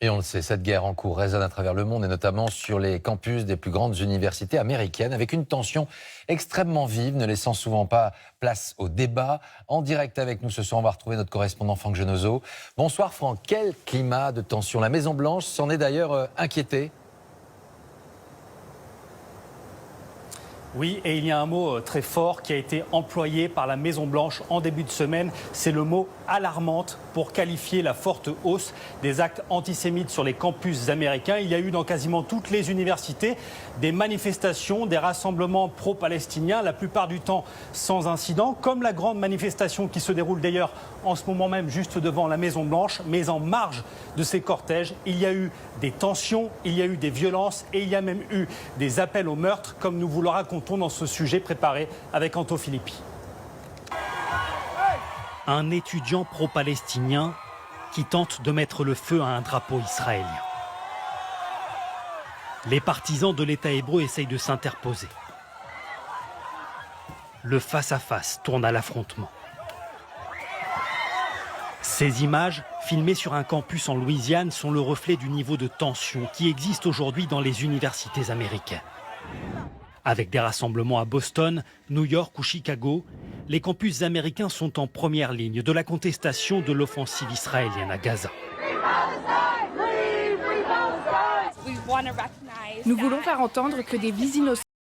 Et on le sait, cette guerre en cours résonne à travers le monde et notamment sur les campus des plus grandes universités américaines avec une tension extrêmement vive, ne laissant souvent pas place au débat. En direct avec nous ce soir, on va retrouver notre correspondant Franck Genozo. Bonsoir Franck, quel climat de tension. La Maison-Blanche s'en est d'ailleurs inquiétée. Oui, et il y a un mot très fort qui a été employé par la Maison-Blanche en début de semaine. C'est le mot alarmante pour qualifier la forte hausse des actes antisémites sur les campus américains. Il y a eu dans quasiment toutes les universités des manifestations, des rassemblements pro-palestiniens, la plupart du temps sans incident, comme la grande manifestation qui se déroule d'ailleurs en ce moment même juste devant la Maison-Blanche. Mais en marge de ces cortèges, il y a eu des tensions, il y a eu des violences et il y a même eu des appels au meurtre, comme nous vous le racontons dans ce sujet préparé avec Anto Filippi. Un étudiant pro-palestinien qui tente de mettre le feu à un drapeau israélien. Les partisans de l'État hébreu essayent de s'interposer. Le face-à-face tourne à l'affrontement. Ces images, filmées sur un campus en Louisiane, sont le reflet du niveau de tension qui existe aujourd'hui dans les universités américaines. Avec des rassemblements à Boston, New York ou Chicago, les campus américains sont en première ligne de la contestation de l'offensive israélienne à Gaza. Nous voulons faire entendre que des vies innocentes